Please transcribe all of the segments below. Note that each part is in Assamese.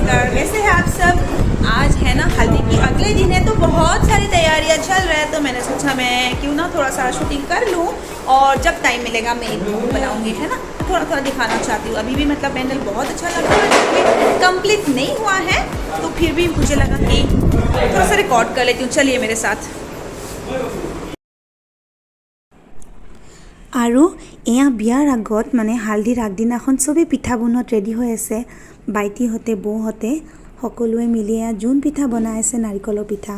नमस्कार, कैसे हैं आप सब। आज है ना हल्दी की अगले दिन है, तो बहुत सारी तैयारियां चल रहा है, तो मैंने सोचा मैं क्यों ना थोड़ा सा शूटिंग कर लूँ और जब टाइम मिलेगा मैं एक ब्लॉग बनाऊंगी, है ना। थोड़ा थोड़ा दिखाना चाहती हूँ। अभी भी मतलब पैंडल बहुत अच्छा लग रहा है, कंप्लीट नहीं हुआ है, तो फिर भी मुझे लगा कि थोड़ा सा रिकॉर्ड कर लेती हूँ। चलिए मेरे साथ। আৰু এয়া বিয়াৰ আগত মানে হালদিৰ আগদিনাখন চবেই পিঠা বনোৱাত ৰেডি হৈ আছে। বাইটিহঁতে বৌহঁতে সকলোৱে মিলি এয়া জোন পিঠা বনাই আছে, নাৰিকলৰ পিঠা।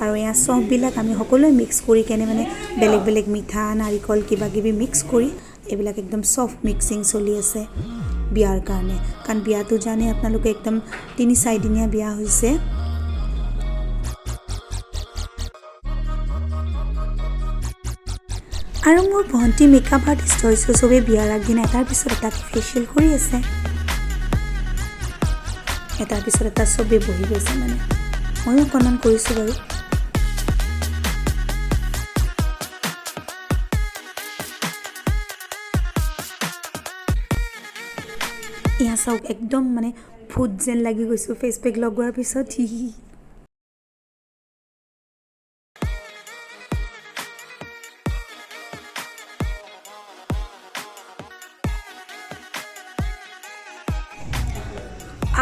আৰু এয়া চববিলাক আমি সকলোৱে মিক্স কৰি কেনে মানে বেলেগ বেলেগ মিঠা নাৰিকল কিবা কিবি মিক্স কৰি এইবিলাক একদম চফ্ট মিক্সিং চলি আছে বিয়াৰ কাৰণে। কাৰণ বিয়াটো জানে আপোনালোকে একদম ৩-৪ দিনীয়া বিয়া হৈছে। আৰু মোৰ ভণ্টি মেকআপ আৰ্টিষ্ট হৈছে, চবেই বিয়াৰ আগদিনা এটাৰ পিছত এটা ফেচিয়েল কৰি আছে, এটাৰ পিছত এটা চবেই বহি গৈছে। মানে ময়ো অকণমান কৰিছোঁ বাৰু। এয়া চাওক, একদম মানে ভূত যেন লাগি গৈছোঁ ফেচ পেক লগোৱাৰ পিছত।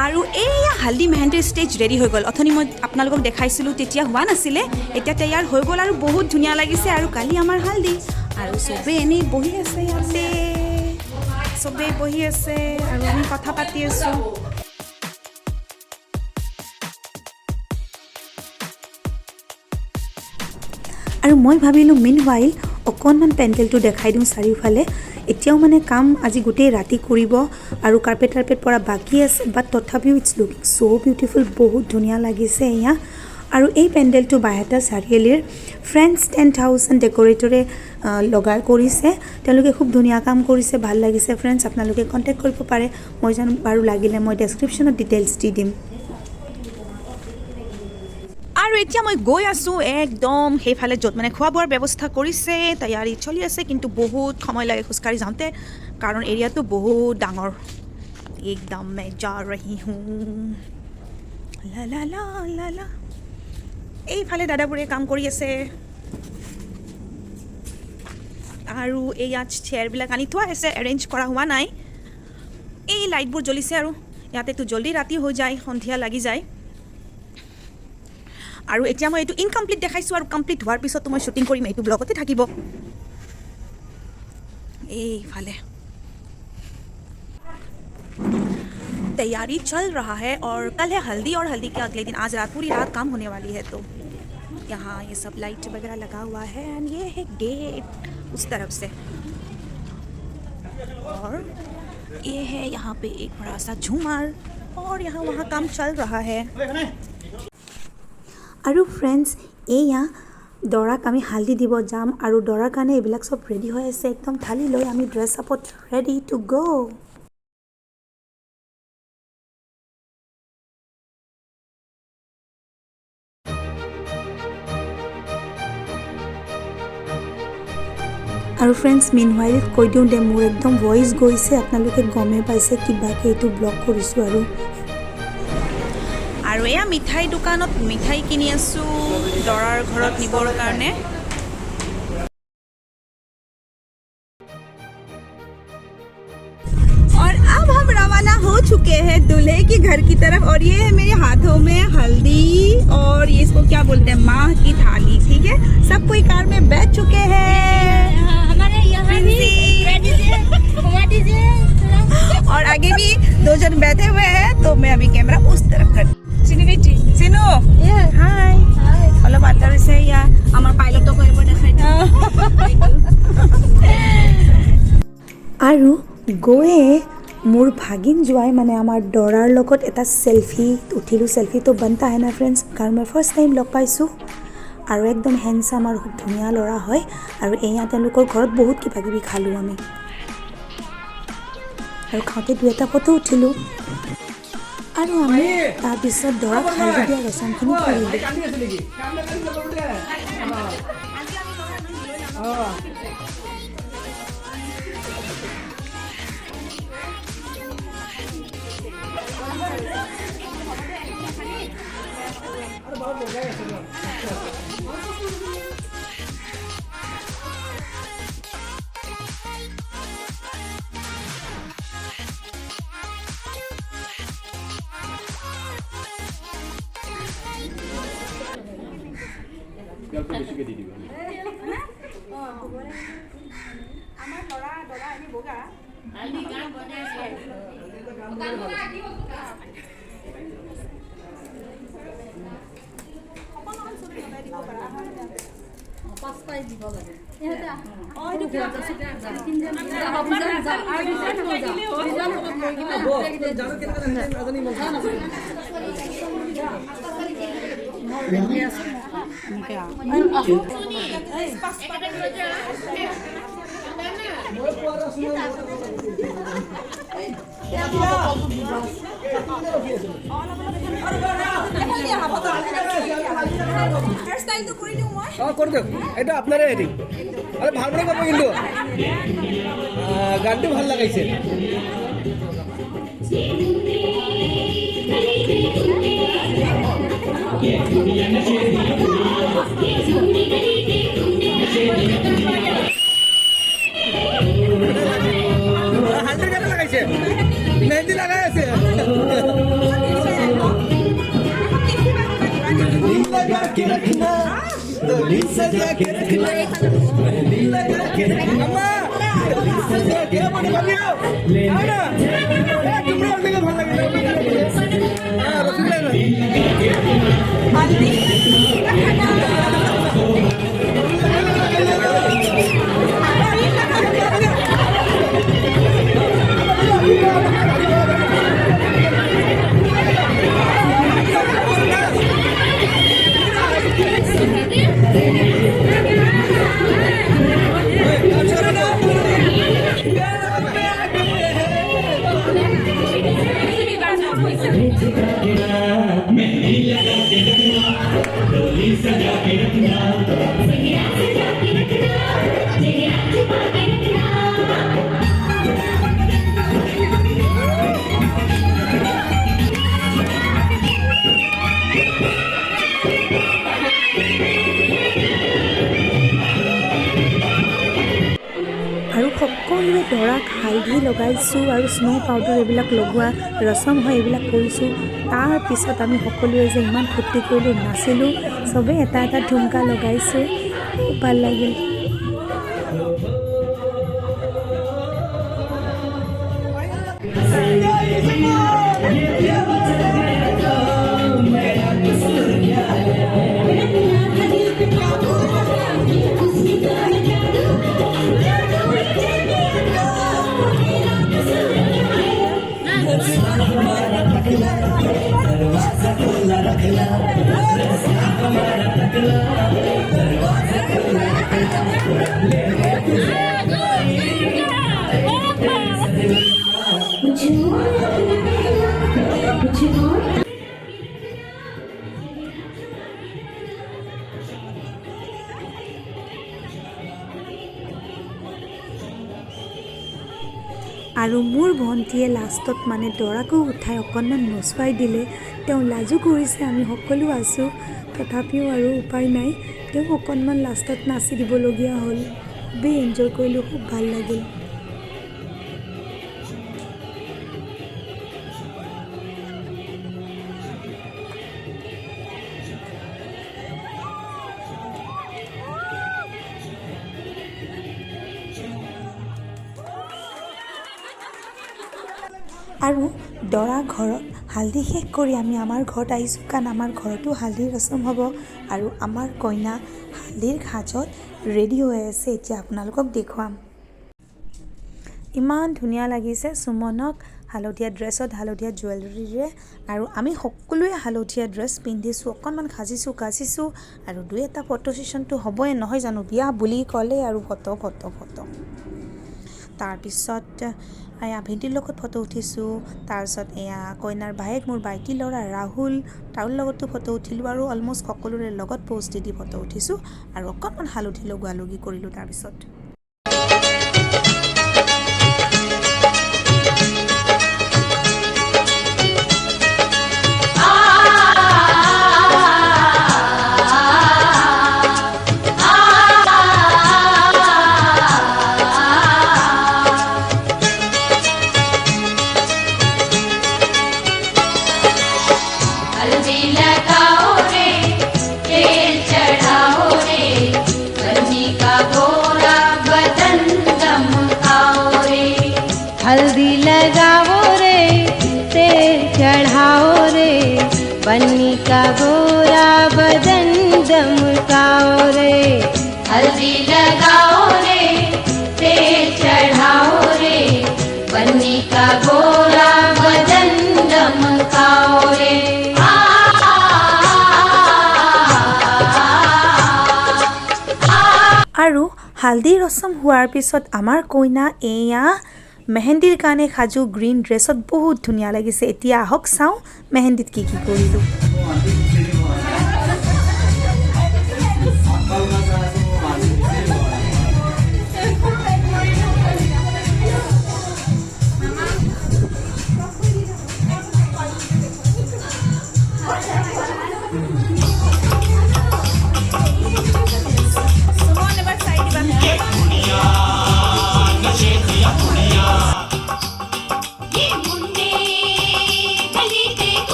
আৰু এইয়া হালদি মেহেন্দিৰ ষ্টেজ ৰেডি হৈ গ'ল। অথনি মই আপোনালোকক দেখাইছিলোঁ, তেতিয়া হোৱা নাছিলে, এতিয়া তৈয়াৰ হৈ গ'ল আৰু বহুত ধুনীয়া লাগিছে। আৰু কালি আমাৰ হালদি আৰু চবেই এনেই বহি আছে, ইয়াতে চবেই বহি আছে আৰু আমি কথা পাতি আছোঁ। আৰু মই ভাবিলোঁ মিনৱাইল অকণমান পেণ্ডেলটো দেখাই দিওঁ চাৰিওফালে। এতিয়াও মানে কাম আজি গোটেই ৰাতি কৰিব আৰু কাৰ্পেট পৰা বাকী আছে, বাট তথাপিও ইটছ লুকিং ছ' বিউটিফুল, বহুত ধুনীয়া লাগিছে এয়া। আৰু এই পেণ্ডেলটো বাইহাটা চাৰিআলিৰ ফ্ৰেণ্ডছ 10,000 ডেক'ৰেটৰে লগাই কৰিছে। তেওঁলোকে খুব ধুনীয়া কাম কৰিছে, ভাল লাগিছে। ফ্ৰেণ্ডছ, আপোনালোকে কণ্টেক্ট কৰিব পাৰে, মই জানো বাৰু লাগিলে মই ডেছক্ৰিপশ্যনত ডিটেইলছ দি দিম। আৰু এতিয়া মই গৈ আছোঁ একদম সেইফালে, য'ত মানে খোৱা বোৱাৰ ব্যৱস্থা কৰিছে, তৈয়াৰী চলি আছে, কিন্তু বহুত সময় লাগে খোজকাঢ়ি যাওঁতে, কাৰণ এৰিয়াটো বহুত ডাঙৰ। একদম মই যা ৰহি হুঁ, লা লা লা লা লা। এইফালে দাদাবোৰে কাম কৰি আছে আৰু এইয়া চেয়াৰবিলাক আনি থোৱা আছে, এৰেঞ্জ কৰা হোৱা নাই। এই লাইটবোৰ জ্বলিছে আৰু ইয়াতেতো জল্দি ৰাতি হৈ যায়, সন্ধিয়া লাগি যায়। আৰু এতিয়া মই এইটো ইনকমপ্লিট দেখাইছোঁ, আৰু কমপ্লিট হোৱাৰ পিছতো মই শ্বুটিং কৰিম, এইটো ব্লগতে থাকিব। এইফালে तैयारी चल रहा है और कल है हल्दी, और हल्दी के अगले दिन आज रात पूरी रात काम होने वाली है। तो यहाँ ये सब लाइट वगैरह लगा हुआ है, एंड ये है गेट उस तरफ से, और ये है यहाँ पे एक बड़ा सा झूमर, और यहाँ वहाँ काम चल रहा है। আৰু ফ্ৰেণ্ডছ, এয়া দৰাক আমি হালদি দিব যাম, আৰু দৰাৰ কাৰণে এইবিলাক চব ৰেডি হৈ আছে। একদম ঢালি লৈ আমি ড্ৰেছ আপত ৰেডি টু গ'। আৰু ফ্ৰেণ্ডছ, মিনৱাইল কৈ দিওঁ দে, মোৰ একদম ভইচ গৈছে, আপোনালোকে গমেই পাইছে কিবাকৈ এইটো ব্লগ কৰিছোঁ। আৰু এয়া মিঠাই দোকানত মিঠাই কিনি আছোঁ দৰাৰ ঘৰত নিবৰ কাৰণে। और अब हम रवाना हो चुके हैं दूल्हे के घर की तरफ, और ये है मेरे हाथों में हल्दी, और ये इसको क्या बोलते हैं, माँ की थाली। ठीक है, सब कोई कार में बैठ चुके हैं, हमारे यहाँ भी और आगे भी 2 जन बैठे हुए हैं। तो मैं अभी कैमरा उस तरफ कर চিনি বেটি চিনো হাই অলপ আঁতৰিছে। ইয়া আমাৰ পাইলটক এবাৰ দেখাই আৰু গৈয়ে মোৰ ভাগিন যোৱাই মানে আমাৰ দৰাৰ লগত এটা চেলফি উঠিলোঁ। চেলফিটো বনতা হে না ফ্ৰেণ্ডছ, কাৰণ মই ফাৰ্ষ্ট টাইম লগ পাইছোঁ, আৰু একদম হেণ্ডচাম আৰু খুব ধুনীয়া ল'ৰা হয়। আৰু এয়া তেওঁলোকৰ ঘৰত বহুত কিবা কিবি খালোঁ আমি, আৰু খাওঁতে 2-এটা ফটো উঠিলোঁ। আৰু আমি তাৰপিছত দৰাক হালধি দিয়া ৰচমখিনি কৰিলোঁ। আমাৰ দৰা এনে বগা পাঁচটাই দিব লাগে হেয়াৰষ্টাইলটো কৰি দিওঁ মই কৰি দিয়ক এইটো আপোনাৰে হেৰি আৰু ভালদৰে কৰিব কিন্তু গানটো ভাল লগাইছে হালদি কেনে লগাইছে মেহেন্দি লগাই আছে लगा के रखना दिल सजा के रखना दिल लगा के रखना दिल सजा के रखना लेना तुम लोग के ভাল লাগে हां रसगुल्ला हल्दी সকলোৱে দৰাক হালধি লগাইছোঁ আৰু স্ন' পাউডাৰ এইবিলাক লগোৱা ৰচম হয় এইবিলাক কৰিছোঁ তাৰপিছত আমি সকলোৱে যে ইমান ফূৰ্তি কৰিলোঁ নাচিলোঁ চবেই এটা এটা ঠুমকা লগাইছোঁ খুব ভাল লাগিল আৰু মোৰ ভণ্টিয়ে লাষ্টত মানে দৰাকো উঠাই অকণমান নচুৱাই দিলে তেওঁ লাজো কৰিছে আমি সকলো আছোঁ তথাপিও আৰু উপায় নাই তেওঁ অকণমান লাষ্টত নাচি দিবলগীয়া হ'ল খুবেই এনজয় কৰিলোঁ খুব ভাল লাগিল আৰু দৰা ঘৰত হালধি শেষ কৰি আমি আমাৰ ঘৰত আহিছোঁ কাৰণ আমাৰ ঘৰতো হালধিৰ ৰচম হ'ব আৰু আমাৰ কইনা হালধিৰ সাজত ৰেডি হৈ আছে এতিয়া আপোনালোকক দেখুৱাম ইমান ধুনীয়া লাগিছে সুমনক হালধীয়া ড্ৰেছত হালধীয়া জুৱেলাৰীৰে আৰু আমি সকলোৱে হালধীয়া ড্ৰেছ পিন্ধিছোঁ অকণমান সাজিছোঁ কাচিছোঁ আৰু দুই এটা ফটো ছেশ্যনটো হ'বই নহয় জানো বিয়া বুলি ক'লে আৰু ফটো তাৰপিছত এয়া ভেটিৰ লগত ফটো উঠিছোঁ তাৰপিছত এয়া কইনাৰ ভায়েক মোৰ বাইটি ল'ৰা ৰাহুল তাৰ লগতো ফটো উঠিলোঁ আৰু অলমষ্ট সকলোৰে লগত পোষ্ট দি ফটো উঠিছোঁ আৰু অকণমান হালধি লগোৱালগি কৰিলোঁ তাৰপিছত बन्नी का गोरा बदन दमकाओ रे, हल्दी लगाओ रे, तेल चढ़ाओ रे, बन्नी का गोरा बदन दमकाओ रे। আৰু হালদি ৰচম হোৱাৰ পিছত আমাৰ কইনা এয়া মেহেন্দিৰ কাৰণে সাজু গ্ৰীণ ড্ৰেছত বহুত ধুনীয়া লাগিছে। এতিয়া আহক চাওঁ মেহেন্দিত কি কি কৰিলোঁ।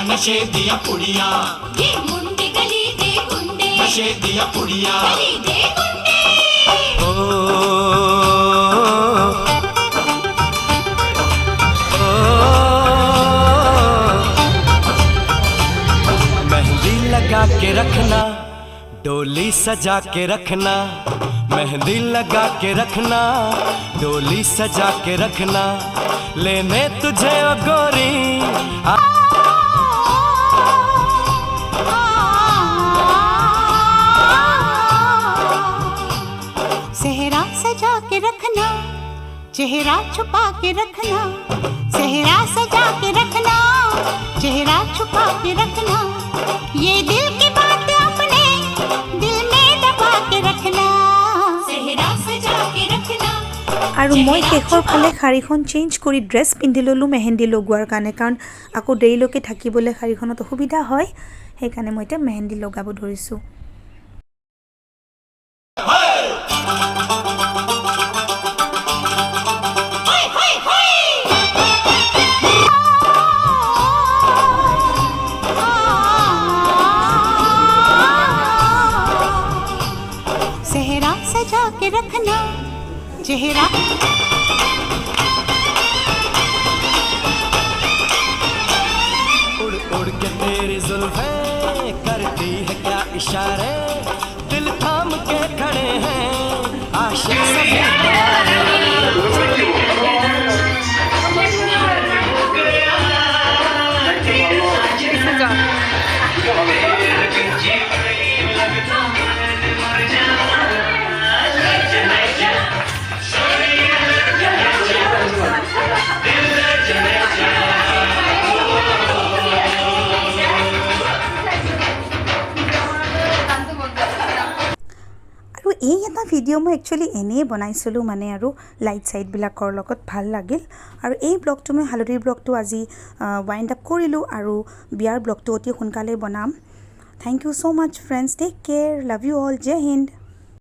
नशे दिया पुड़िया, ये मुंडे गली दे गुंडे, नशे दिया पुड़िया, गली दे गुंडे। ओ, मेहंदी लगा के रखना, डोली सजा के रखना, मेहंदी लगा के रखना, डोली सजा के रखना, लेने तुझे ओ गोरी सेहरा सजा के रखना, चेहरा छुपा के रखना, सेहरा सजा के रखना, चेहरा छुपा के रखना, ये दिल की बात अपने दिल में दबा के रखना, सेहरा सजा के रखना। আৰু মই শেষৰ ফালে শাড়ীখন চেঞ্জ কৰি ড্ৰেছ পিন্ধি ল'লোঁ মেহেন্দি লগোৱাৰ কাৰণে, কাৰণ আকৌ দেৰিলৈকে থাকিবলৈ শাড়ীখনত অসুবিধা হয়, সেইকাৰণে মই এতিয়া মেহেন্দি লগাব ধৰিছোঁ। सेहरा सजा के रखना, चेहरा उड़ उड़ के तेरी जुल्फें करती है क्या इशारे, दिल थाम के खड़े हैं आशिक सभी আৰু এই এটা ভিডিঅ' মই একচুৱেলি এনেই বনাইছিলোঁ, মানে আৰু লাইট চাইটবিলাকৰ লগত ভাল লাগিল। আৰু এই ব্লগটো মই হালধিৰ ব্লগটো আজি ৱাইণ্ড আপ কৰিলোঁ, আৰু বিয়াৰ ব্লগটো অতি সোনকালে বনাম। Thank you so' much friends, take care, love you all, জয় হিন্দ।